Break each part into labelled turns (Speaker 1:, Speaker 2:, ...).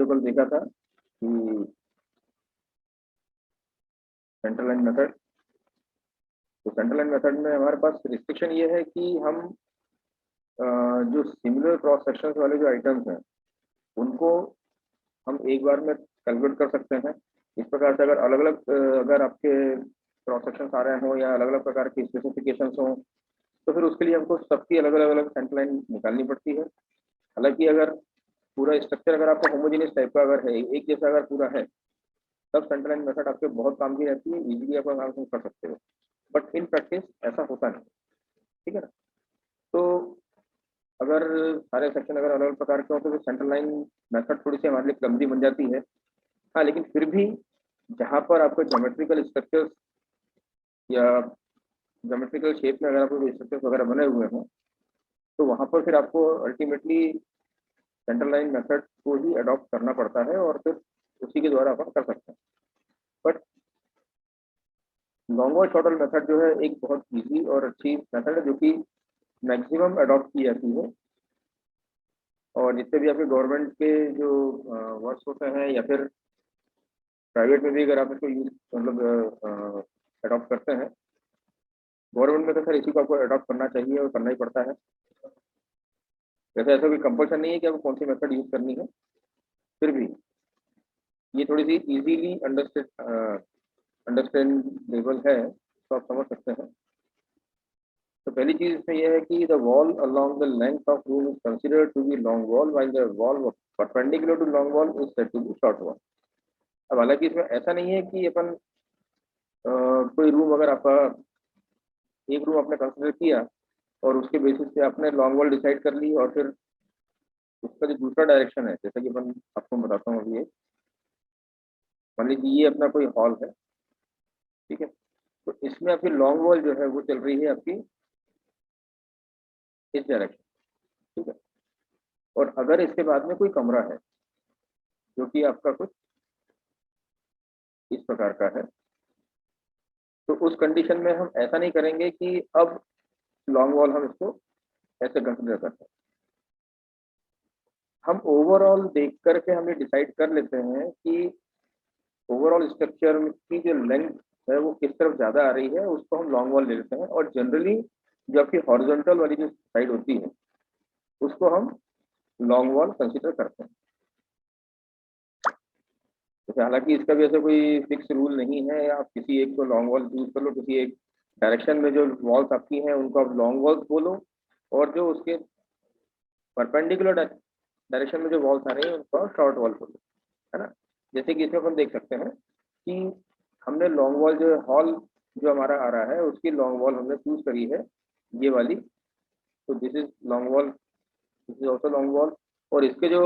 Speaker 1: जो कल देखा था कि सेंट्रल लाइन मेथड, तो सेंट्रल लाइन मेथड में हमारे पास रिस्ट्रिक्शन ये है कि हम जो सिमिलर क्रॉस सेक्शंस वाले जो आइटम्स हैं उनको हम एक बार में कैलकुलेट कर सकते हैं। इस प्रकार से अगर अलग अलग अगर आपके क्रॉस सेक्शंस आ रहे हो या अलग अलग प्रकार की स्पेसिफिकेशंस हो तो फिर उसके लिए हमको सबकी अलग अलग सेंट्रल लाइन निकालनी पड़ती है। हालांकि अगर पूरा स्ट्रक्चर अगर आपका होमोजेनियस टाइप का अगर है, एक जैसा अगर पूरा है, तब सेंट्रल लाइन मेथड आपके बहुत काम की रहती है, इजीली आप काम कर सकते हो। बट इन प्रैक्टिस ऐसा होता नहीं, ठीक है ना। तो अगर सारे सेक्शन अगर अलग अलग प्रकार के हो तो सेंट्रल लाइन मेथड थोड़ी सी हमारे लिए क्लमजी बन जाती है। हाँ, लेकिन फिर भी जहाँ पर आपको ज्योमेट्रिकल स्ट्रक्चर्स या ज्योमेट्रिकल शेप में अगर आपको स्ट्रक्चर्स वगैरह बने हुए हैं तो वहाँ पर फिर आपको अल्टीमेटली सेंट्रल लाइन मेथड को ही अडॉप्ट करना पड़ता है और फिर उसी के द्वारा अपन कर सकते हैं। But long wall short wall method जो है एक बहुत इजी और अच्छी मेथड है जो कि मैक्सिमम अडॉप्ट की जाती है। और जितने भी आपके गवर्नमेंट के जो वर्क्स होते हैं या फिर प्राइवेट में भी अगर आप इसको यूज मतलब अडॉप्ट करते हैं, गवर्नमेंट में तो सर इसी को आपको अडॉप्ट करना चाहिए और करना ही पड़ता है। वैसे ऐसा कोई कंपल्सन नहीं है कि आपको कौन सी मेथड यूज करनी है, फिर भी ये थोड़ी सी इजीली अंडरस्टैंडेबल है तो आप समझ सकते हैं। तो पहली चीज इसमें यह है कि the wall along the length of room is considered to be long wall while the wall perpendicular to long wall is said to be short wall. अब हालांकि इसमें ऐसा नहीं है कि अपन कोई रूम अगर आपका एक रूम आपने कंसिडर किया और उसके बेसिस पे आपने लॉन्ग वॉल डिसाइड कर ली और फिर उसका जो दूसरा डायरेक्शन है, जैसा कि मैं आपको बताता हूँ अभी, मान लीजिए ये अपना कोई हॉल है, ठीक है, तो इसमें आपकी लॉन्ग वॉल जो है वो चल रही है आपकी इस डायरेक्शन, ठीक है। और अगर इसके बाद में कोई कमरा है जो कि आपका कुछ इस प्रकार का है, तो उस कंडीशन में हम ऐसा नहीं करेंगे कि अब लॉन्ग वॉल हम इसको ऐसे कंसिडर करते हैं। हम ओवरऑल देख करके हम ये डिसाइड कर लेते हैं कि ओवरऑल स्ट्रक्चर की जो लेंथ है वो किस तरफ ज़्यादा आ रही है, उसको हम लॉन्ग वॉल ले लेते हैं। और जनरली जो आपकी हॉरिजॉन्टल वाली जो साइड होती है उसको हम लॉन्ग वॉल कंसिडर करते हैं। तो हालांकि इसका भी ऐसा कोई फिक्स रूल नहीं है, आप किसी एक को लॉन्ग वॉल यूज कर लो, किसी एक डायरेक्शन में जो वॉल्स आपकी हैं उनको आप लॉन्ग वॉल्स बोलो, और जो उसके परपेंडिकुलर डायरेक्शन में जो वॉल्स आ रही हैं उनको शॉर्ट वॉल बोलो, है ना। जैसे कि इसमें अपन देख सकते हैं कि हमने लॉन्ग वॉल जो हॉल जो हमारा आ रहा है उसकी लॉन्ग वॉल हमने चूज करी है ये वाली, तो this is long wall, this is also long wall. और इसके जो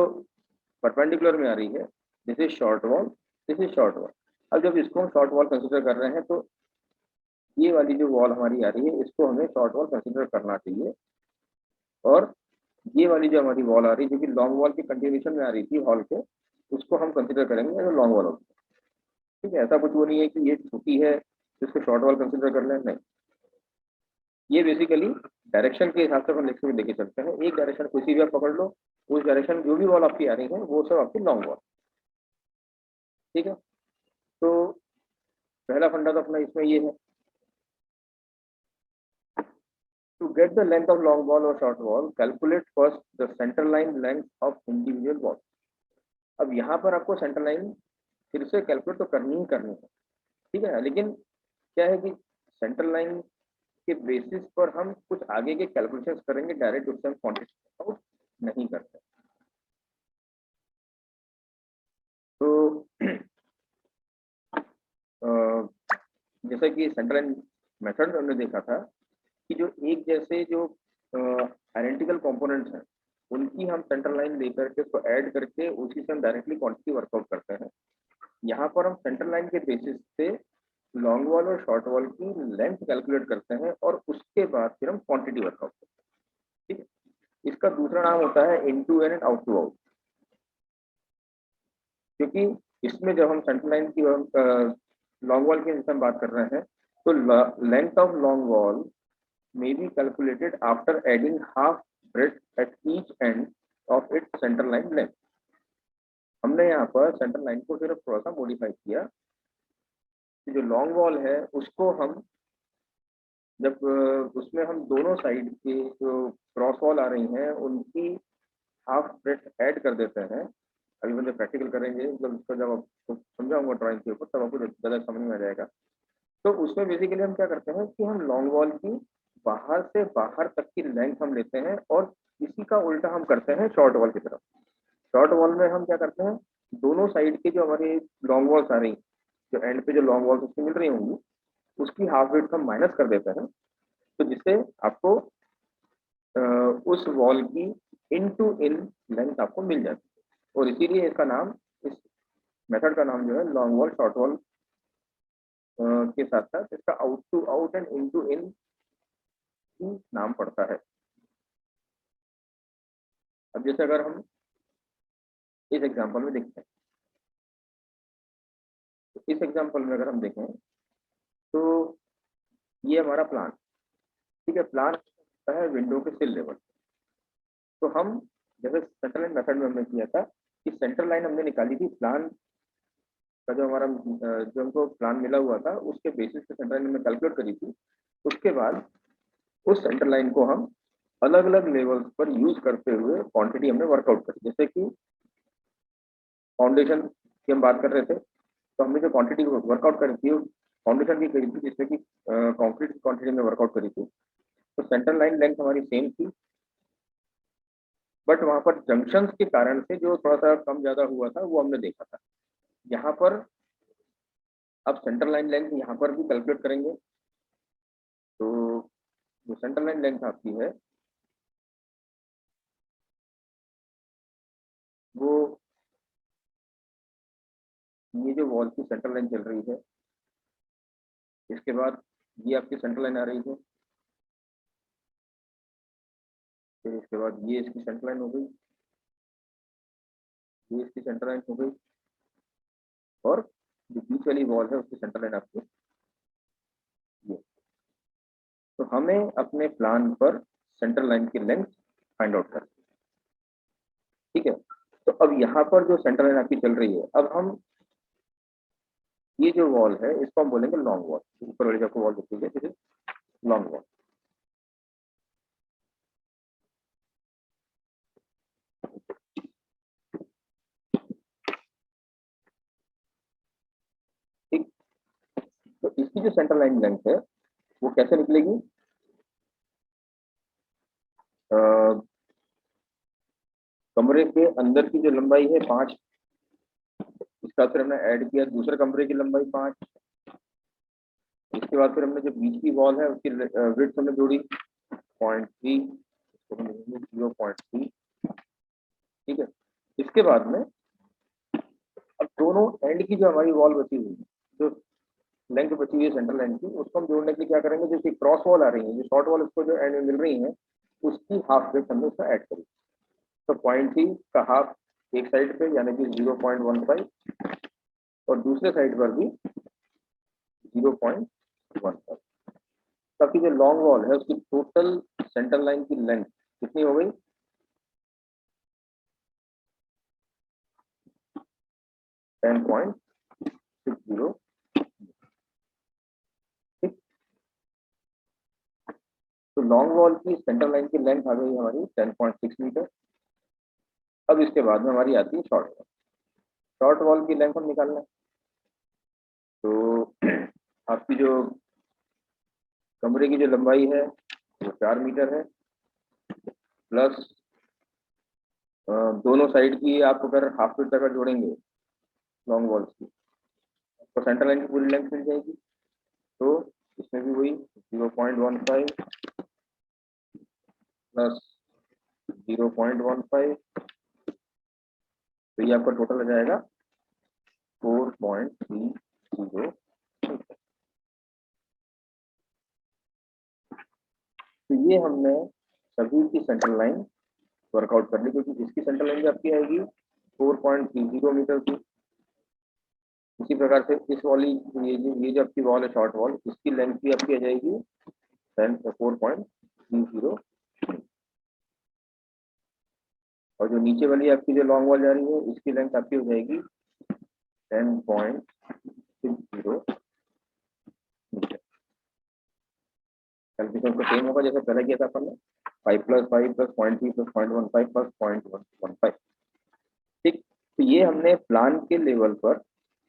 Speaker 1: परपेंडिकुलर में आ रही है this is short wall, this is short wall. अब जब इसको हम शॉर्ट वॉल कंसिडर कर रहे हैं तो ये वाली जो वॉल हमारी आ रही है इसको हमें शॉर्ट वॉल कंसिडर करना चाहिए, और ये वाली जो हमारी वॉल आ रही है जो कि लॉन्ग वॉल की कंटिन्यूएशन में आ रही थी हॉल के, उसको हम कंसिडर करेंगे एज लॉन्ग वॉल होगी, ठीक है। ऐसा कुछ वो नहीं है कि ये छोटी है तो इसको शॉर्ट वॉल कंसिडर कर लें, नहीं। ये बेसिकली डायरेक्शन के हिसाब से हम लिख के लेके चलते हैं। एक डायरेक्शन किसी भी आप पकड़ लो, उस डायरेक्शन जो भी वॉल आपकी आ रही है वो सब आपकी लॉन्ग वॉल, ठीक है। तो पहला फंडा तो अपना इसमें ये है, to get the length of long wall or short wall, calculate first the center line length of individual wall। अब यहाँ पर आपको सेंटर लाइन फिर से कैलकुलेट तो करनी ही करनी है, ठीक है। लेकिन क्या है कि सेंटर लाइन के बेसिस पर हम कुछ आगे के कैलकुलेशंस करेंगे, डायरेक्ट उससे हम क्वांटिटी आउट नहीं करते। तो जैसा कि सेंटर लाइन मेथड हमने देखा था कि जो एक जैसे जो आइडेंटिकल कंपोनेंट्स हैं उनकी हम सेंटर लाइन लेकर के उसको ऐड करके उसी से हम डायरेक्टली क्वांटिटी वर्कआउट करते हैं। यहाँ पर हम सेंटर लाइन के बेसिस से लॉन्ग वॉल और शॉर्ट वॉल की लेंथ कैलकुलेट करते हैं और उसके बाद फिर हम क्वांटिटी वर्कआउट करते हैं, ठीक है। इसका दूसरा नाम होता है in to in and out to out, क्योंकि इसमें जब हम सेंटर लाइन की लॉन्ग वॉल की हम बात कर रहे हैं तो length of long wall may be calculated after adding half breadth at each end of its center line length। हमने यहाँ पर सेंट्रल लाइन को सिर्फ थोड़ा सा मॉडिफाई किया कि जो लॉन्ग वॉल है उसको हम जब उसमें हम दोनों साइड के जो क्रॉस वॉल आ रही हैं उनकी हाफ ब्रेथ ऐड कर देते हैं। अभी मुझे प्रैक्टिकल करेंगे जब उसको जब आपको समझाऊंगा ड्राइंग के ऊपर तब आपको ज़्यादा समझ में आ जाएगा। तो उसमें बेसिकली हम क्या करते हैं कि हम लॉन्ग वॉल की बाहर से बाहर तक की लेंथ हम लेते हैं और इसी का उल्टा हम करते हैं शॉर्ट वॉल की तरफ। शॉर्ट वॉल में हम क्या करते हैं, दोनों साइड की जो हमारी लॉन्ग वॉल्स आ रही, जो एंड पे जो लॉन्ग वॉल्स उसकी मिल रही होंगी उसकी हाफ वेट हम माइनस कर देते हैं, तो जिससे आपको उस वॉल की इन टू इन लेंथ आपको मिल जाती है। और इसीलिए इसका नाम, इस मेथड का नाम जो है लॉन्ग वॉल शॉर्ट वॉल के साथ साथ इसका out to out and in to in नाम पड़ता है। अब जैसे अगर हम इस एग्जांपल में देखते हैं, तो इस एग्जांपल में अगर हम देखें तो ये हमारा प्लान, ठीक है, प्लान होता है विंडो के सिल लेवल। तो हम जैसे सेंट्रल लाइन मेथड में हमने किया था कि सेंट्रल लाइन हमने निकाली थी प्लान का, जो हमारा जो हमको प्लान मिला हुआ था उसके बेसिस पे सेंट्रल लाइन हमने कैलकुलेट करी थी। उसके बाद उस सेंट्रल लाइन को हम अलग अलग लेवल्स पर यूज करते हुए क्वांटिटी हमने वर्कआउट करी। जैसे कि फाउंडेशन की हम बात कर रहे थे, तो हमने जो क्वांटिटी वर्कआउट करी थी फाउंडेशन की करी थी, जिसमें कि कंक्रीट की क्वांटिटी में वर्कआउट करी थी। तो सेंट्रल लाइन लेंथ हमारी सेम थी, बट वहां पर जंक्शंस के कारण से जो थोड़ा सा कम ज्यादा हुआ था वो हमने देखा था। यहाँ पर अब सेंट्रल लाइन लेंथ यहाँ पर भी कैलकुलेट करेंगे। तो जो सेंट्रल लाइन लेंथ आपकी है वो, ये जो वॉल की सेंट्रल लाइन चल रही है, इसके बाद ये आपकी सेंट्रल लाइन आ रही है, फिर इसके बाद ये इसकी सेंट्रल लाइन हो गई, ये इसकी सेंट्रल लाइन हो गई, और जो बीच वाली वॉल है उसकी सेंट्रल लाइन आपकी ये। तो हमें अपने प्लान पर सेंट्रल लाइन की लेंथ फाइंड आउट करनी, ठीक है। तो अब यहाँ पर जो सेंट्रल लाइन आपकी चल रही है, अब हम ये जो वॉल है इसको हम बोलेंगे लॉन्ग वॉल। ऊपर वाली जो आपको वॉल दिखती है दिस इज लॉन्ग वॉल। ठीक, तो इसकी जो सेंट्रल लाइन लेंथ है वो कैसे निकलेगी, कमरे के अंदर की जो लंबाई है 5, इसका फिर हमने ऐड किया दूसरे कमरे की लंबाई 5, इसके बाद फिर हमने जो बीच की वॉल है उसकी विड्थ हमने जोड़ी 0.3, 0.3, ठीक है। इसके बाद में अब दोनों एंड की जो हमारी वॉल बची हुई है, जो लेंथ बची हुई है सेंट्रल लाइन की, उसको हम जोड़ने के लिए क्या करेंगे, जैसे क्रॉस वॉल आ रही है, जो शॉर्ट वॉल उसको जो एंड में मिल रही है उसकी हाफ वेट हमने उसका ऐड करी। तो 0.3 का हाफ एक साइड पे यानी कि 0.15, और दूसरे साइड पर भी 0.15। ताकि जो लॉन्ग वॉल है उसकी टोटल सेंट्रल लाइन की लेंथ कितनी हो गई, 10.60। ठीक, तो लॉन्ग वॉल की सेंट्रल लाइन की लेंथ आ गई हमारी 10.6 मीटर। अब इसके बाद में हमारी आती है शॉर्ट वॉल। शॉर्ट वॉल की लेंथ हम निकालना है, तो आपकी जो कमरे की जो लंबाई है वो 4 मीटर है, प्लस दोनों साइड की आप अगर हाफ फीट तक जोड़ेंगे लॉन्ग वॉल्स की तो सेंट्रल लाइन की पूरी लेंथ मिल जाएगी। तो इसमें भी वही 0.15 प्लस 0.15, तो ये आपका टोटल आ जाएगा 4.30। तो ये हमने सभी की सेंट्रल लाइन वर्कआउट कर ली, क्योंकि इसकी सेंट्रल लाइन भी आपकी आएगी 4.30 मीटर की। इसी प्रकार से इस वाली ये जो आपकी वॉल है शॉर्ट वॉल, इसकी लेंथ भी आपकी आ जाएगी 4.30। और जो नीचे वाली आपकी जो लॉन्ग वॉल जा रही है इसकी लेंथ आपकी हो जाएगी 10.60 मीटर। कैलकुलेशन तो सेम होगा जैसे पहले किया था अपन ने, 5+5+0.3+0.15+0.115। ठीक, तो ये हमने प्लान के लेवल पर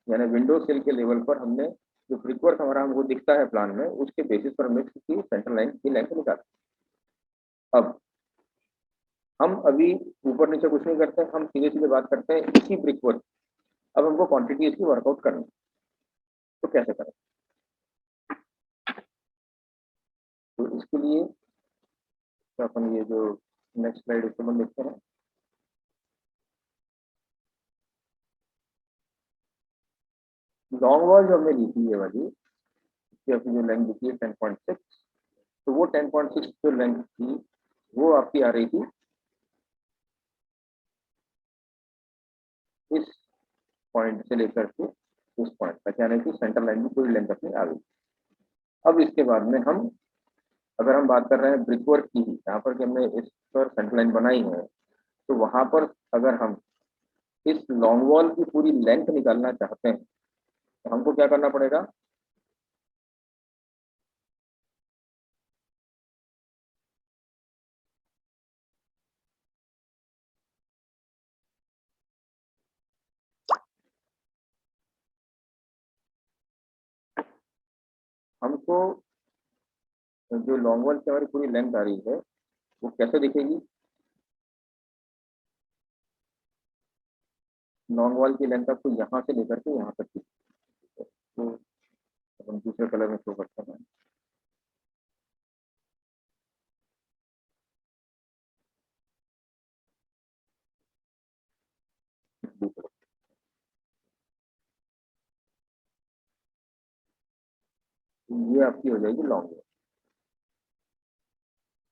Speaker 1: यानी विंडो सेल के लेवल पर हमने जो ब्रिकवर्क हमारा हमको दिखता है प्लान में उसके बेसिस पर हमने इसकी सेंटर लाइन की लेंथ निकाली। अब हम अभी ऊपर नीचे कुछ नहीं करते, हम सीधे सीधे बात करते हैं इसी ब्रिकवर्क। अब हमको क्वांटिटी इसकी वर्कआउट करनी, तो कैसे करें? तो इसके लिए तो अपन ये जो नेक्स्ट स्लाइड इसको हम देखते हैं। लॉन्ग वॉल जो हमने ली थी ये वाली, इसकी अपनी जो लेंथ दिखी है 10.6, तो वो 10.6 जो लेंथ थी वो आपकी आ रही थी इस पॉइंट से लेकर के उस पॉइंट तक, यानी कि सेंटर लाइन की पूरी लेंथ अपनी आ गई। अब इसके बाद में हम अगर हम बात कर रहे हैं ब्रिकवर्क की, यहाँ पर कि हमने इस पर सेंटर लाइन बनाई है, तो वहां पर अगर हम इस लॉन्ग वॉल की पूरी लेंथ निकालना चाहते हैं तो हमको क्या करना पड़ेगा? हमको जो लॉन्ग वॉल की हमारी पूरी लेंथ आ रही है वो कैसे दिखेगी? लॉन्ग वॉल की लेंथ आपको यहाँ से लेकर के यहाँ तक दिखेगी। तो हम दूसरे कलर में शो करते हैं। ये आपकी हो जाएगी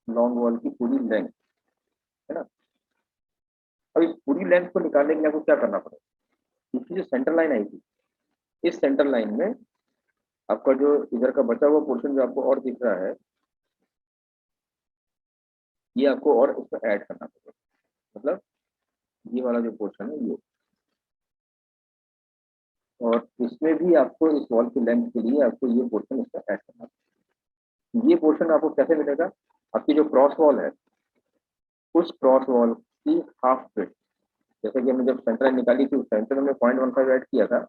Speaker 1: लॉन्ग वॉल की पूरी लेंथ, है ना? अब इस पूरी लेंथ को निकालने के लिए आपको क्या करना पड़ेगा? इसकी जो सेंटर लाइन आई थी, इस सेंटर लाइन में आपका जो इधर का बचा हुआ पोर्शन जो आपको और दिख रहा है, ये आपको और इसमें ऐड करना पड़ेगा। मतलब ये वाला जो पोर्शन है ये, और इसमें भी आपको इस वॉल की लेंथ के लिए आपको ये पोर्शन इसका ऐड करना पड़ेगा। ये पोर्शन आपको कैसे मिलेगा? आपकी जो क्रॉस वॉल है उस क्रॉस वॉल की हाफ फिट, जैसे कि हमने जब सेंटर लाइन निकाली थी उस सेंटर में 0.15 ऐड किया था,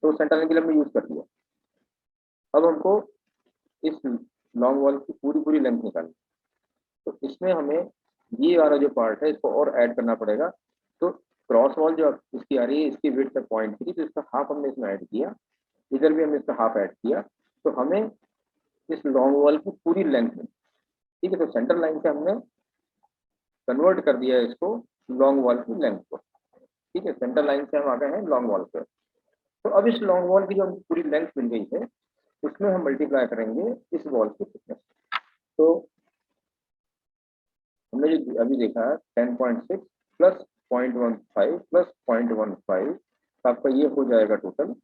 Speaker 1: तो उस सेंटर लाइन के लिए हमने यूज कर दिया। अब हमको इस लॉन्ग वॉल की पूरी पूरी लेंथ निकालनी, तो इसमें हमें ये वाला जो पार्ट है इसको और ऐड करना पड़ेगा। तो क्रॉस वॉल जो इसकी आ रही है इसकी विड्थ है 0.3, तो इसका हाफ हमने इसमें ऐड किया, इधर भी हमने इसका हाफ ऐड किया, तो हमें इस लॉन्ग वॉल की पूरी लेंथ में, ठीक है, तो सेंटर लाइन से हमने कन्वर्ट कर दिया है इसको लॉन्ग वॉल की लेंथ को। ठीक है, सेंटर लाइन से हम आ गए हैं लॉन्ग वॉल पे। तो अब इस लॉन्ग वॉल की जो हमको पूरी लेंथ मिल गई है उसमें हम मल्टीप्लाई करेंगे इस वॉल की थिकनेस। तो हमने जो अभी देखा है 10.6 प्लस 0.15 प्लस 0.15, तो आपका ये हो जाएगा टोटल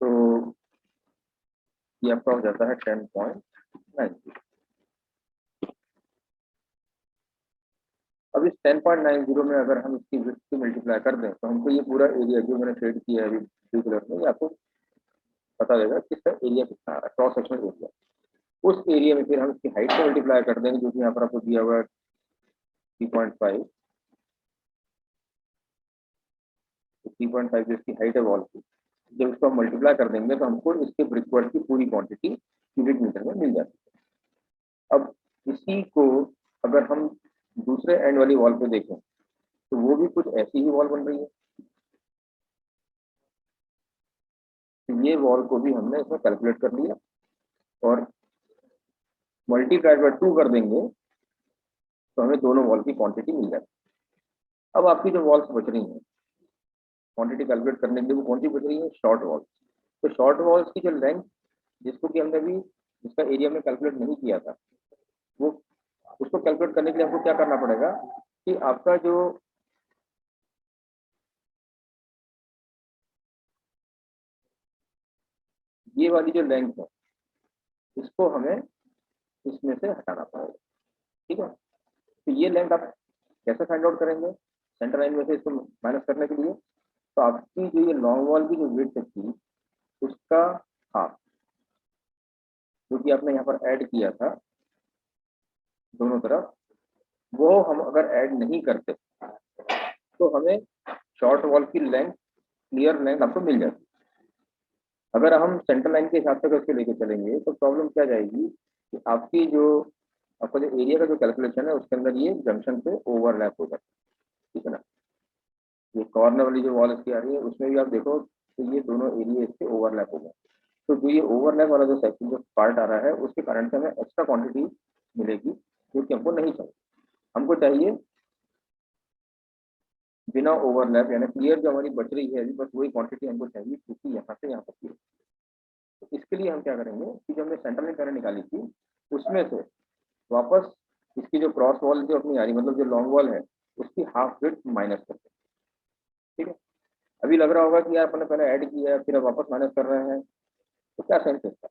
Speaker 1: तो ये आपका हो जाता है 10.90। अब इस 10.90 में अगर हम इसकी विड्थ से मल्टीप्लाई कर दें तो हमको ये पूरा एरिया जो मैंने शेड किया है अभी ब्लू कलर में, ये आपको पता देगा कि इसका एरिया कितना आ रहा है, क्रॉस सेक्शनल एरिया। उस एरिया में फिर हम इसकी हाइट से मल्टीप्लाई कर देंगे, जो कि यहाँ पर आपको दिया हुआ है 3.5। 3.5 जो इसकी हाइट है वॉल की, जब इसको हम मल्टीप्लाई कर देंगे तो हमको इसके ब्रिकवर्क की पूरी क्वांटिटी क्यूबिक मीटर में मिल जाती है। अब इसी को अगर हम दूसरे एंड वाली वॉल पे देखें तो वो भी कुछ ऐसी ही वॉल बन रही है। तो ये वॉल को भी हमने इसमें कैलकुलेट कर लिया और मल्टीप्लाइड बाय 2 कर देंगे तो हमें दोनों वॉल की क्वांटिटी मिल जाती है। अब आपकी जो वॉल्स बच रही हैं क्वांटिटी कैलकुलेट करने के लिए, वो कौन सी बच रही है? Short walls. तो शॉर्ट वॉल्स की जो लेंथ जिसको कि हमने अभी जिसका एरिया में कैलकुलेट नहीं किया था, वो उसको कैलकुलेट करने के लिए हमको क्या करना पड़ेगा कि आपका जो ये वाली जो लेंथ है इसको हमें इसमें से हटाना पड़ेगा। ठीक है, तो ये लेंथ आप कैसे फाइंड आउट करेंगे सेंटर लाइन में से इसको माइनस करने के लिए? तो आपकी जो ये लॉन्ग वॉल की जो विड्थ थी उसका हाफ, जो कि आपने यहाँ पर ऐड किया था दोनों तरफ, वो हम अगर ऐड नहीं करते तो हमें शॉर्ट वॉल की लेंथ, क्लियर लेंथ आपको मिल जाती। अगर हम सेंटर लाइन के हिसाब से उसको लेके चलेंगे तो प्रॉब्लम क्या जाएगी कि आपका जो एरिया का जो कैलकुलेशन है उसके अंदर ये जंक्शन पे ओवरलैप हो जाता है। ठीक है ना, ये कॉर्नर वाली जो वॉल इसकी आ रही है उसमें भी आप देखो तो ये दोनों एरिया इसके ओवरलैप हो गए। तो जो ये ओवरलैप वाला जो सेक्शन जो पार्ट आ रहा है उसके कारण से हमें एक्स्ट्रा क्वांटिटी मिलेगी जो कि हमको नहीं चाहिए। हमको चाहिए बिना ओवरलैप, यानी क्लियर जो हमारी बच रही है अभी बस वही क्वांटिटी हमको चाहिए क्योंकि यहाँ से यहाँ तक की। तो इसके लिए हम क्या करेंगे कि जो हमने सेंटर में करंट निकाली थी उसमें से वापस इसकी जो क्रॉस वॉल जो अपनी आ रही मतलब जो लॉन्ग वॉल है उसकी हाफ विड्थ माइनस करते हैं। ठीक है, अभी लग रहा होगा कि यार अपने पहले ऐड किया है फिर अब वापस माइनस कर रहे हैं, तो क्या सेंस है इसका?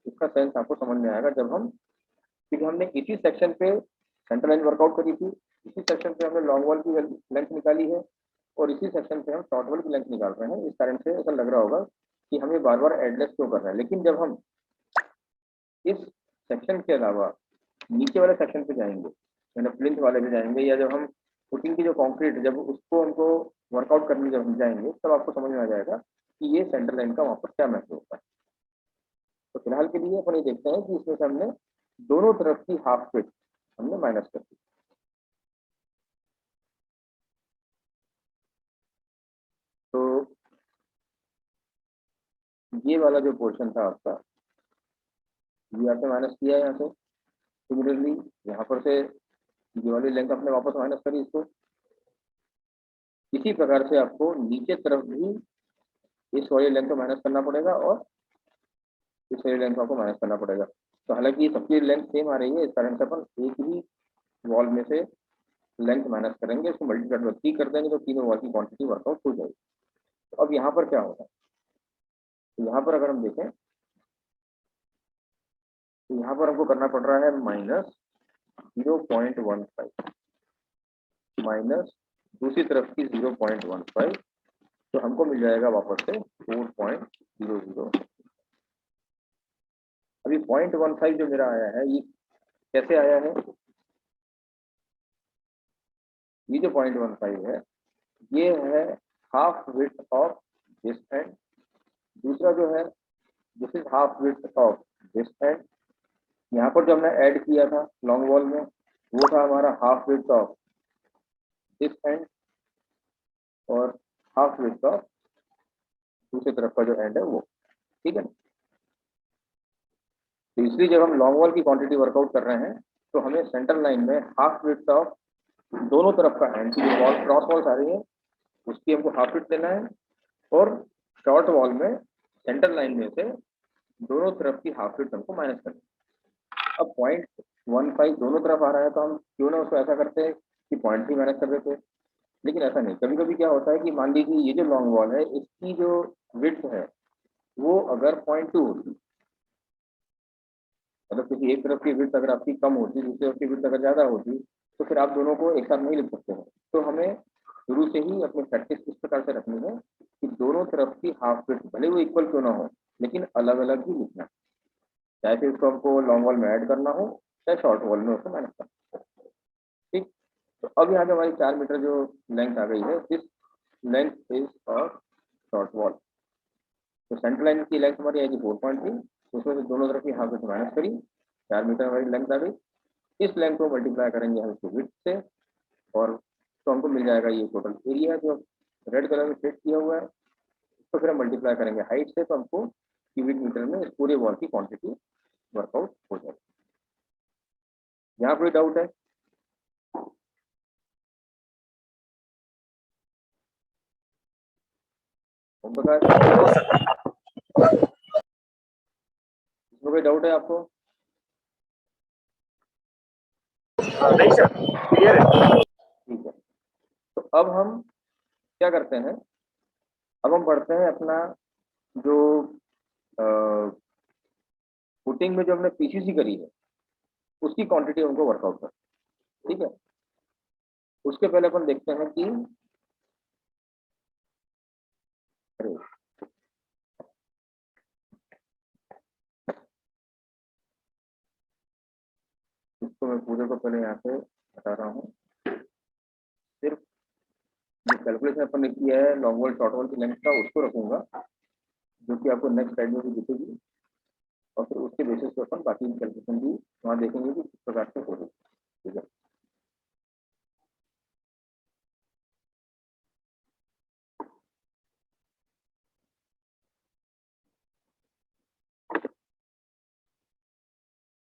Speaker 1: इसका सेंस आपको समझ में आएगा जब हम, क्योंकि हमने इसी सेक्शन पे सेंटर लाइन वर्कआउट करी थी, इसी सेक्शन पे हमने लॉन्ग वॉल की लेंथ निकाली है और इसी सेक्शन पे हम शॉर्ट वॉल की लेंथ निकाल रहे हैं। इस कारण से ऐसा लग रहा होगा कि हमें बार बार एडलेस क्यों कर रहे हैं। लेकिन जब हम इस सेक्शन के अलावा नीचे वाले सेक्शन पे जाएंगे यानी प्लिंथ वाले पे जाएंगे, या जब हम फुटिंग की जो कंक्रीट जब उसको हमको वर्कआउट करने जब हम जाएंगे तब आपको समझ में आ जाएगा कि ये सेंटर लाइन का वहाँ पर क्या महत्व होता है। तो फिलहाल के लिए अपन ये देखते हैं कि इसमें से हमने दोनों तरफ की हाफ फिट हमने माइनस कर दी। तो ये वाला जो पोर्शन था आपका ये आपने माइनस किया है यहाँ से, सिमिलरली यहाँ पर से ये वाली लेंथ आपने वापस माइनस करी इसको। इसी प्रकार से आपको नीचे तरफ भी इस वाली लेंथ को माइनस करना पड़ेगा और इस वाली लेंथ को आपको माइनस करना पड़ेगा। तो हालांकि सबकी लेंथ सेम आ रही है इस कारण से अपन एक ही वॉल में से लेंथ माइनस करेंगे, इसको मल्टीप्लाई बाय 3 कर देंगे तो तीनों वॉल की क्वांटिटी वर्कआउट हो जाएगी। तो अब यहाँ पर क्या होगा, तो यहाँ पर अगर हम देखें तो यहाँ पर हमको करना पड़ रहा है -0.15 माइनस दूसरी तरफ की 0.15, तो हमको मिल जाएगा वापस से 4.00। अभी 0.15 जो मेरा आया है ये कैसे आया है, ये जो 0.15 है ये है half width of this and, दूसरा जो है this is half width of this and. यहाँ पर जो हमने ऐड किया था लॉन्ग वॉल में वो था हमारा half width of this and और हाफ विड्थ ऑफ दूसरी तरफ का जो एंड है वो। ठीक है, तो इसलिए जब हम लॉन्ग वॉल की क्वांटिटी वर्कआउट कर रहे हैं तो हमें सेंटर लाइन में हाफ विड्थ ऑफ दोनों तरफ का एंड की जो वॉल क्रॉस वॉल्स आ रही है उसकी हमको हाफ विड्थ देना है और शॉर्ट वॉल में सेंटर लाइन में से दोनों तरफ की हाफ विड्थ हमको माइनस करनी है। अब 0.15 दोनों तरफ आ रहा है तो हम क्यों ना उसको ऐसा करते हैं कि 0.3 माइनस कर देते हैं, लेकिन ऐसा नहीं। कभी कभी क्या होता है कि मान लीजिए ये जो लॉन्ग वॉल है इसकी जो विड्थ है वो अगर 0.2 होती, मतलब किसी एक तरफ की विड्थ अगर आपकी कम होती दूसरी तरफ की विड्थ अगर ज़्यादा होती तो फिर आप दोनों को एक साथ नहीं लिख सकते हैं। तो हमें शुरू से ही अपनी प्रैक्टिस इस प्रकार से रखनी है कि दोनों तरफ की हाफ विड्थ भले वो इक्वल क्यों ना हो लेकिन अलग अलग ही लिखना, चाहे फिर उसको हमको लॉन्ग वॉल में ऐड करना हो चाहे शॉर्ट वॉल में उसको माइनस करना हो। ठीक, तो अब यहाँ पे हमारी 4 मीटर जो लेंथ आ गई है this length is of short wall. तो सेंटर लाइन की लेंथ हमारी आएगी 4.3, उसमें से दोनों तरफ की हाफ विड्थ माइनस करी, 4 मीटर हमारी लेंथ आ गई। इस लेंथ को मल्टीप्लाई करेंगे हम इसको विड्थ से और तो हमको मिल जाएगा ये टोटल एरिया जो रेड कलर में सेट किया हुआ है। तो फिर हम मल्टीप्लाई करेंगे हाइट से तो हमको क्यूबिक मीटर में इस पूरे वॉल की क्वांटिटी वर्कआउट हो जाएगी। यहाँ कोई डाउट है? इसमें कोई डाउट है आपको? नहीं सर, क्लियर है। ठीक है, तो अब हम क्या करते हैं, अब हम बढ़ते हैं अपना जो फुटिंग में जो हमने पीसीसी करी है उसकी क्वांटिटी हमको वर्कआउट कर, ठीक है। उसके पहले अपन देखते हैं कि अरे इसको मैं पूरे को पहले यहाँ से हटा रहा हूँ। सिर्फ कैलकुलेशन अपन ने किया है लॉन्ग वॉल शॉर्ट वॉल की लेंथ का, उसको रखूंगा जो कि आपको नेक्स्ट स्लाइड में भी दिखेगी, और फिर उसके बेसिस पे अपन बाकी कैलकुलेशन भी वहाँ देखेंगे कि किस प्रकार से हो रही है, ठीक है।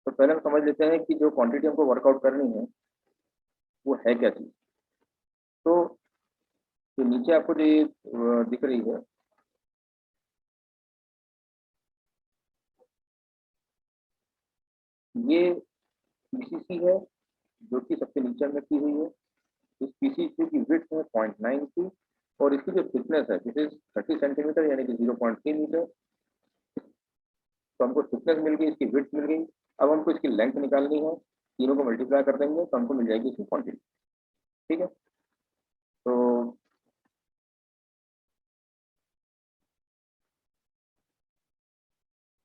Speaker 1: तो पहले हम समझ लेते हैं कि जो क्वांटिटी हमको वर्कआउट करनी है वो है क्या चीज। तो जो नीचे आपको जो ये दिख रही है, ये पीसीसी है जो कि सबसे नीचे हमने की हुई है। इस पीसीसी की विड्थ है 0.9 की, और इसकी जो थिकनेस है दिस इज 30 सेंटीमीटर यानी कि 0.3 मीटर। तो हमको थिकनेस मिल गई, इसकी विड्थ मिल गई। अब हमको इसकी लेंथ निकालनी है, तीनों को मल्टीप्लाई कर देंगे तो हमको मिल जाएगी इसकी क्वांटिटी, ठीक है। तो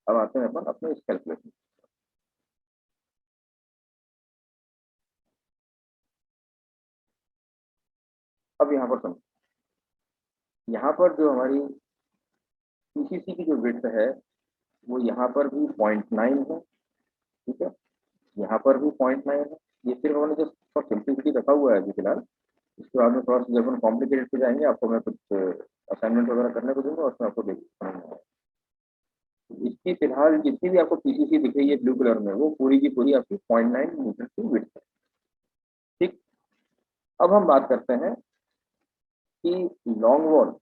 Speaker 1: अब आते हैं अपन अपने इस कैलकुलेशन। अब यहाँ पर समझो, यहाँ पर जो हमारी पीसीसी की जो विड्थ है वो यहाँ पर भी 0.9 है, ठीक है। यहाँ पर भी 0.9 है। ये सिर्फ हमने जस्ट फॉर सिंप्लिसिटी रखा हुआ है अभी फिलहाल। इसके बाद में थोड़ा सा जब हम कॉम्प्लिकेटेड पे जाएंगे आपको मैं कुछ असाइनमेंट वगैरह करने को दूंगा, उसमें आपको देख समझ में आएगा। इसकी फिलहाल जितनी भी आपको पीसीसी दिख रही है ब्लू कलर में वो पूरी की पूरी आपकी 0.9 मीटर की विड्थ है, ठीक। अब हम बात करते हैं कि लॉन्ग वॉल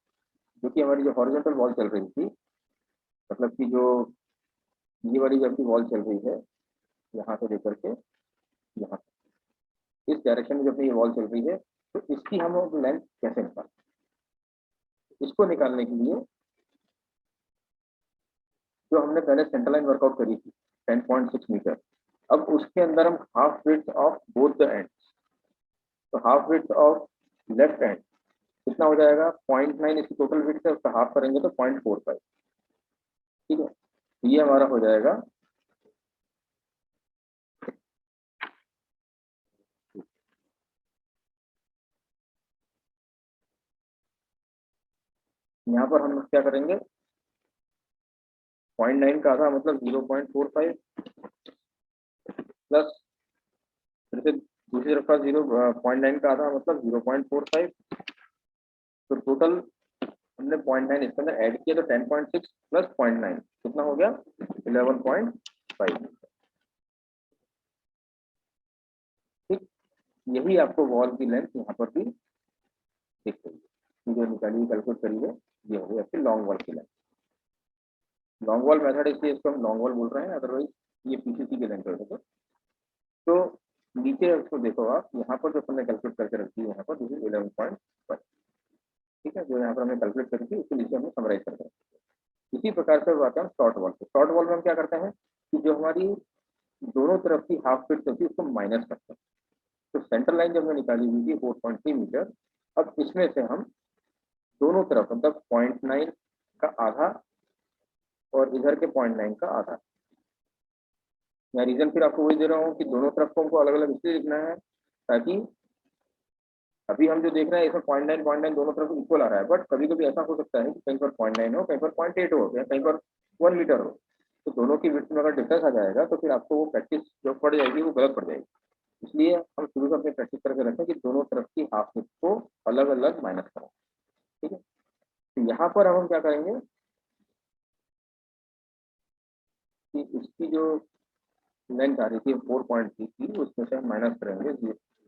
Speaker 1: जो कि हमारी जो हॉरिजॉन्टल वॉल चल रही थी, मतलब कि जो ये वाली जो आपकी वॉल चल रही है यहाँ से लेकर के यहाँ, इस डायरेक्शन में जो अपनी ये वॉल चल रही है, तो इसकी हम लेंथ कैसे निकालें। इसको निकालने के लिए जो हमने पहले सेंटर लाइन वर्कआउट करी थी 10.6 मीटर, अब उसके अंदर हम half width of both the ends, तो half width of left end कितना हो जाएगा 0.9, इसकी टोटल विड्थ है उसका हाफ करेंगे तो 0.45, ठीक है। तो ये हमारा हो जाएगा यहाँ पर हम क्या करेंगे 0.9 का आधा मतलब 0.45 प्लस फिर से दूसरी तरफ का 0.9 का आधा मतलब 0.45, तो टोटल हमने 0.9 इसके अंदर ऐड किया तो 10.6 प्लस 0.9 कितना हो गया 11.5, ठीक। यही आपको वॉल की लेंथ यहाँ पर भी दिख रही है, जो निकाली कैलकुलेट करी है ये हो गई आपकी लॉन्ग वॉल की लेंथ। लॉन्ग वॉल मेथड इसलिए इसको हम लॉन्ग वॉल बोल रहे हैं, अदरवाइज ये पीसीसी की लेंथ है। तो नीचे उसको देखो आप, यहाँ पर जो हमने कैलकुलेट करके रखी है यहाँ पर 11.5, ठीक है, जो यहाँ पर हमने कैलकुलेट करी थी उसके नीचे हमने समराइज करते हैं। इसी प्रकार से बात है शॉर्ट वॉल पे। शॉर्ट वॉल में हम क्या करते हैं कि जो हमारी दोनों तरफ की हाफ फिट होती है उसको माइनस करते हैं। तो सेंटर लाइन जब हमने निकाली हुई थी 4.3 मीटर, अब इसमें से हम दोनों तरफ मतलब 0.9 का आधा और इधर के 0.9 का आधा, मैं रीजन फिर आपको वही दे रहा हूँ कि दोनों तरफ को हमको अलग अलग इसलिए लिखना है ताकि अभी हम जो देख रहे हैं इसमें 0.9 दोनों तरफ इक्वल आ रहा है, बट कभी कभी ऐसा हो सकता है कि कहीं पर 0.9 हो, कहीं पर 0.8 हो, या कहीं पर 1 मीटर हो। तो दोनों की विड्थ में अगर डिफरेंस आ जाएगा तो फिर आपको वो प्रैक्टिस जो पड़ जाएगी वो गलत पड़ जाएगी। इसलिए हम शुरू से अपनी प्रैक्टिस करके रखें कि दोनों तरफ की हाफ विड्थ को अलग अलग माइनस करें, ठीक है। तो यहाँ पर अब हम क्या करेंगे कि इसकी जो लेंथ आ रही थी 4.3 की, उसमें से हम माइनस करेंगे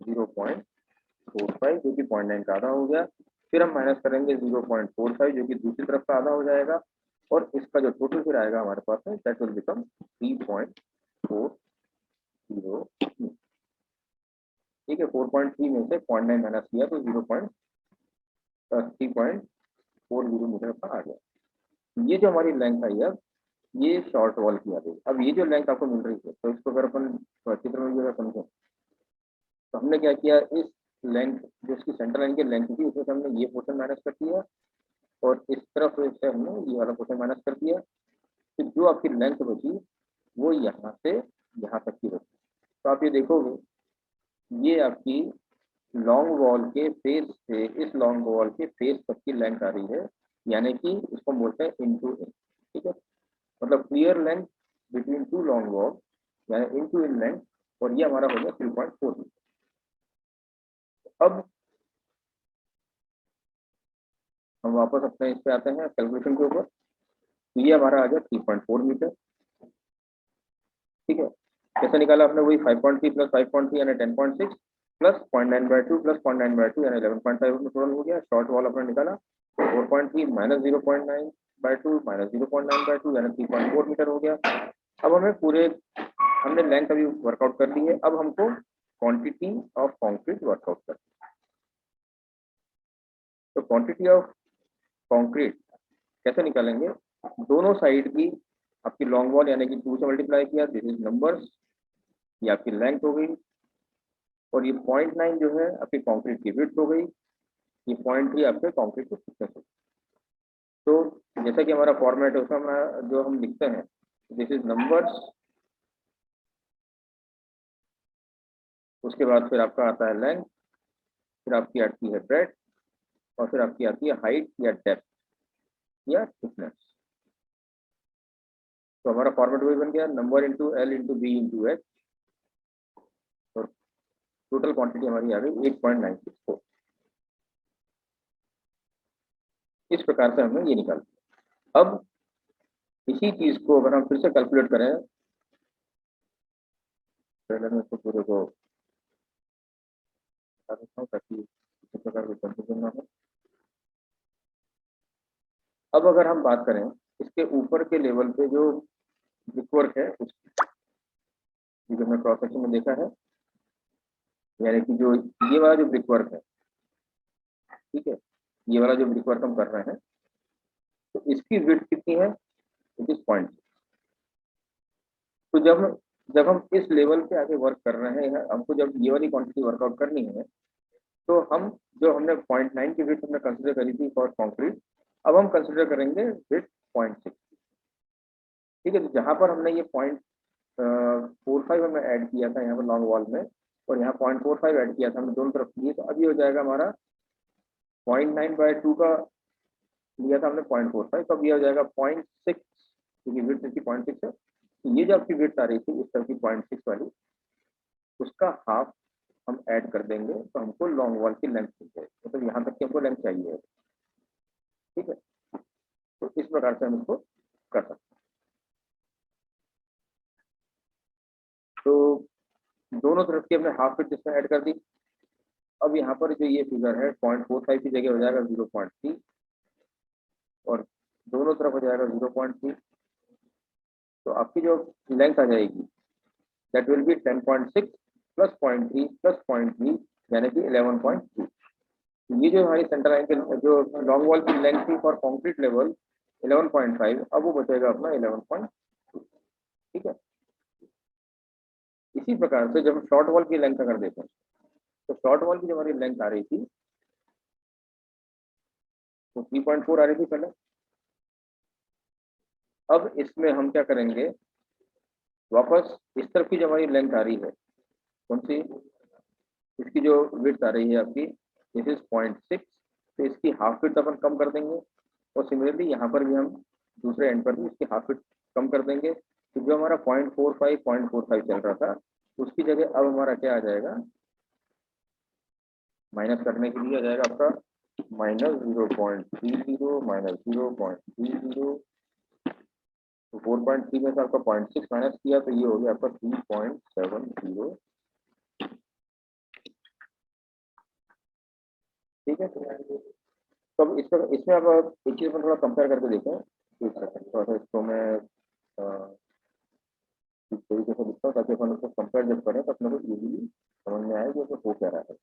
Speaker 1: 0.45 जो कि 0.9 का आधा हो गया। फिर हम माइनस करेंगे 0.45 जो कि दूसरी तरफ का आधा हो जाएगा, और इसका जो टोटल फिर आएगा हमारे पास में दैट विल बिकम 3.40, ठीक है। 4.3 में से 0.9 माइनस किया तो 0.3.40 मीटर का आ गया। ये जो हमारी लेंथ आई है ये शॉर्ट वॉल की आ गई। अब ये जो लेंथ आपको मिल रही है, तो इसको अगर अपन चित्र में भी अगर समझें, तो हमने क्या किया, इस लेंथ जो इसकी सेंटर लाइन की लेंथ थी उसमें से हमने ये पोर्शन माइनस कर दिया, और इस तरफ से हमने ये वाला पोर्शन माइनस कर दिया। तो जो आपकी लेंथ बची वो यहाँ से यहाँ तक की बची। तो आप ये देखोगे, ये आपकी लॉन्ग वॉल के फेस से इस लॉन्ग वॉल के फेस तक की लेंथ आ रही है, यानी कि इसको बोलते हैं इनटू इन। ठीक है, मतलब clear length between two long wall, यानी इनटू इन लेंथ, और ये हमारा हो गया 3.4 मीटर। अब हम वापस अपने इस पे आते हैं कैलकुलेशन के ऊपर। तो ये हमारा आ गया 3.4 मीटर। ठीक है, कैसे निकाला हमने, वही 5.3 प्लस 5.3 यानी 10.6 प्लस 0.9/2 प्लस 0.9/2 यानी 11.5 में टोटल हो गया। शॉर्ट वॉल अपने निकाला 4.3 माइनस 0.9/2 माइनस 0.9/2 यानी 3.4 मीटर हो गया। अब हमें पूरे हमने लेंथ अभी वर्कआउट कर ली है, अब हमको क्वांटिटी ऑफ कंक्रीट वर्कआउट करना है। तो क्वांटिटी ऑफ कंक्रीट कैसे निकालेंगे, दोनों साइड की आपकी लॉन्ग वॉल यानी कि 2 से मल्टीप्लाई किया, दिस इज नंबर्स, ये आपकी लेंथ हो गई, और ये 0.9 जो है आपकी कंक्रीट की विड्थ हो गई, ये 0.3 आपके कंक्रीट की थिकनेस हो गई। तो जैसा कि हमारा फॉर्मेट है उसमें हमारा जो हम लिखते हैं, दिस इज नंबर्स, उसके बाद फिर आपका आता है लेंथ, फिर आपकी आती है ब्रेड्थ, और फिर आपकी आती है हाइट या डेप्थ या थिकनेस। तो हमारा फॉर्मेट वही बन गया, number into L into B into H, और टोटल क्वांटिटी हमारी आ गई 8.964। इस प्रकार से हमने ये निकाल दिया। अब इसी चीज को अगर हम फिर से कैलकुलेट करें, पहले मैं इसको पूरे को बता देता हूँ ताकि किसी प्रकार की कंफ्यूजन ना हो। अब अगर हम बात करें इसके ऊपर के लेवल पे जो ब्रिकवर्क है उसकी, जो हमने क्रॉस सेक्शन में देखा है, यानी कि जो ये वाला जो ब्रिकवर्क है, ठीक है, ये वाला जो ब्रिकवर्क हम कर रहे हैं, तो इसकी विड्थ कितनी है, इट इज 0.6। तो जब जब हम इस लेवल पे आगे वर्क कर रहे हैं, हमको जब ये वाली क्वांटिटी वर्कआउट करनी है, तो हम जो हमने 0.9 की विड्थ हमने कंसिडर करी थी फॉर कंक्रीट, अब हम कंसिडर करेंगे विड्थ 0.6। ठीक है, तो जहां पर हमने ये 0.45 हमने ऐड किया था यहाँ पर लॉन्ग वॉल में, और यहाँ 0.45 ऐड किया था हमने दोनों तरफ लिए, तो अभी हो जाएगा हमारा 0.9/2 का लिया था हमने 0.45, तो अब ये हो जाएगा 0.6, क्योंकि विड्थ इसकी 0.6 है। तो ये जो आपकी विड्थ आ रही थी इस तरह की 0.6 वाली, उसका हाफ हम ऐड कर देंगे, तो हमको लॉन्ग वॉल की लेंथ मिल जाएगी, मतलब यहाँ तक की हमको लेंथ चाहिए। ठीक है, तो इस प्रकार से हम इसको कर सकते हैं। तो दोनों तरफ की हमने हाफ फिट इसमें ऐड कर दी। अब यहाँ पर जो ये फिगर है 0.45 की जगह हो जाएगा 0.3, और दोनों तरफ हो जाएगा 0.3। तो आपकी जो लेंथ आ जाएगी that will be 10.6 plus 0.3 plus 0.3 यानी कि 11.3। ये जो हमारी सेंटर लाइन के जो लॉन्ग वॉल की लेंथ थी फॉर कंक्रीट लेवल 11.5, अब वो बचेगा अपना 11.2। ठीक है, इसी प्रकार से जब हम शॉर्ट वॉल की लेंथ अगर देखें, तो शॉर्ट वॉल की जो हमारी लेंथ आ रही थी वो 3.4 आ रही थी पहले। अब इसमें हम क्या करेंगे, वापस इस तरफ की जो हमारी लेंथ आ रही है, कौन सी, इसकी जो विड्थ आ रही है आपकी, दिस इज 0.6, तो इसकी हाफ विड्थ अपन कम कर देंगे, और सिमिलरली यहाँ पर भी हम दूसरे एंड पर भी इसकी हाफ विड्थ कम कर देंगे। तो जो हमारा 0.45 चल रहा था, उसकी जगह अब हमारा क्या आ जाएगा, माइनस करने के लिए आ जाएगा आपका -0.30 माइनस 0.30। तो 4.3 में से आपका 0.6 माइनस किया, तो ये हो गया आपका 3.70। ठीक है, तो अब इसमें अब एक चीज में थोड़ा कंपेयर करके देखें। एक सेकंड, थोड़ा सा इसको मैं इस तरीके से लिखता हूँ ताकि अपन उसको कंपेयर जब करें तो अपने को इजीली समझ में आए कि वो हो क्या रहा है।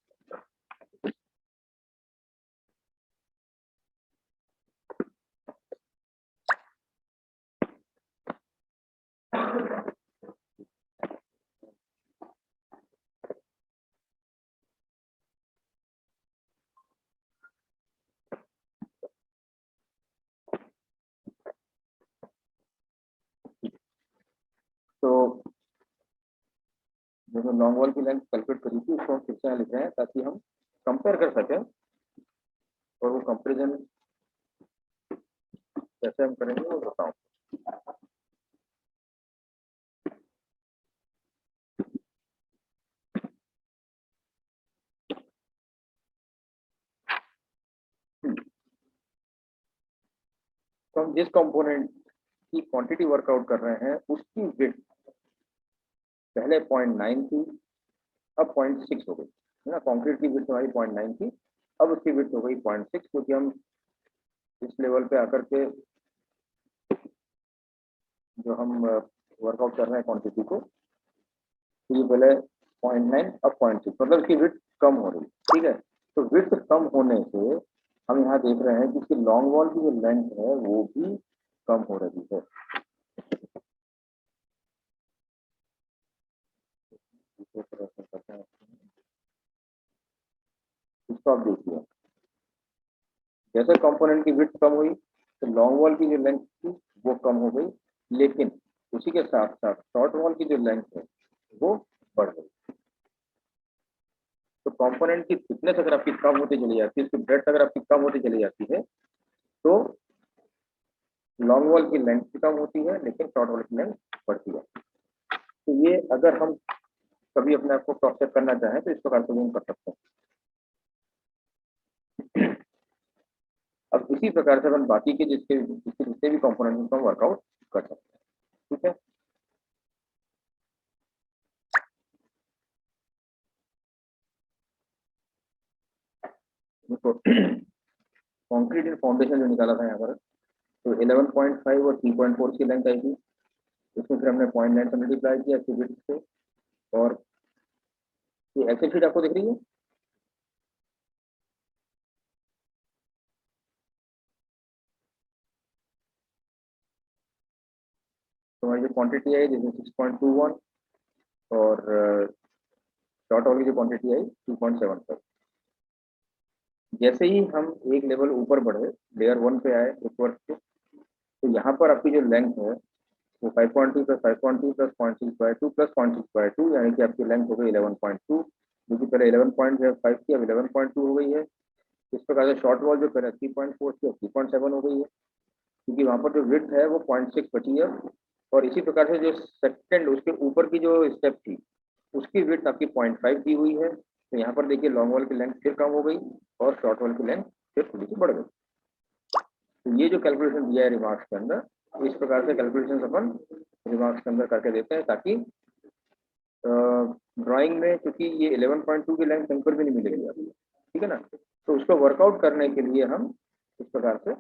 Speaker 1: जो लॉन्ग वॉल की लेंथ कैलकुलेट करी थी उसको हम फिर से यहाँ लिख रहे हैं ताकि हम कंपेयर कर सकें। और वो कंपेरिजन कैसे हम करेंगे वो बताऊँ। तो हम जिस कंपोनेंट की क्वांटिटी वर्कआउट कर रहे हैं उसकी विड्थ पहले 0.9 थी, अब 0.6 हो गई है ना। कंक्रीट की विड्थ हमारी 0.9 थी, अब उसकी विड्थ हो गई 0.6, क्योंकि हम इस लेवल पे आकर के जो हम वर्कआउट कर रहे हैं क्वांटिटी को, तो ये पहले 0.9 अब 0.6, मतलब इसकी विड्थ कम हो रही, ठीक है। तो विड्थ कम होने से हम यहाँ देख रहे हैं कि इसकी लॉन्ग वॉल की जो लेंथ है वो भी कम हो रही है। इसको आप देखिए, जैसे कंपोनेंट की विड्थ कम हुई तो लॉन्ग वॉल की जो लेंथ थी वो कम हो गई, लेकिन उसी के साथ साथ शॉर्ट वॉल की जो लेंथ है वो बढ़ गई। तो कंपोनेंट की थिकनेस अगर आपकी कम होती चली जाती है, उसकी ब्रेड्थ अगर आपकी कम होती चली जाती है, तो लॉन्ग वॉल की लेंथ भी कम होती है लेकिन शॉर्ट वॉल की लेंथ बढ़ती है। तो ये अगर हम कभी अपने आप को क्रॉस चेक करना चाहें तो इस प्रकार से हम कर सकते हैं। अब इसी प्रकार से हम बाकी के जितने भी कंपोनेंट को हम वर्कआउट कर सकते हैं, ठीक है। देखो कंक्रीट एंड फाउंडेशन जो निकाला था यहाँ पर, तो 11.5 और 3.4 की लेंथ आई थी, उसमें फिर हमने 0.9 से मल्टीप्लाई किया इसकी विड्थ से। और ये एक्सेल शीट आपको दिख रही है, तो हमारी जो क्वांटिटी आई जिसमें 6.21 और शॉर्ट वॉल की जो क्वांटिटी आई 2.75। जैसे ही हम एक लेवल ऊपर बढ़े, लेयर 1 पे आए उस वर्क पे, तो यहाँ पर आपकी जो लेंथ है वो 5.2 प्लस 5.2 प्लस 0.6/2 प्लस 0.6/2, यानी कि आपकी लेंथ हो गई 11.2, जो कि पहले 11.5 थी अब 11.2 हो गई है। इस प्रकार से शॉर्ट वॉल जो पहले 3.4 थी अब 3.7 हो गई है, क्योंकि वहाँ पर जो विड्थ है वो 0.6 बची है। और इसी प्रकार से जो सेकंड उसके ऊपर की जो स्टेप थी उसकी विड्थ आपकी 0.5 दी हुई है। तो यहाँ पर देखिए लॉन्ग वॉल की लेंथ फिर कम हो गई और शॉर्ट वॉल की लेंथ फिर थोड़ी सी बढ़ गई। तो ये जो कैलकुलेशन दिया है रिमार्क्स के अंदर, इस प्रकार से कैलकुलेशन अपन रिमार्क्स के अंदर करके देते हैं, ताकि ड्राइंग में, क्योंकि ये 11.2 की लेंथ कहीं पर भी नहीं मिलेगी आपको, ठीक है ना। तो उसको वर्कआउट करने के लिए हम इस प्रकार से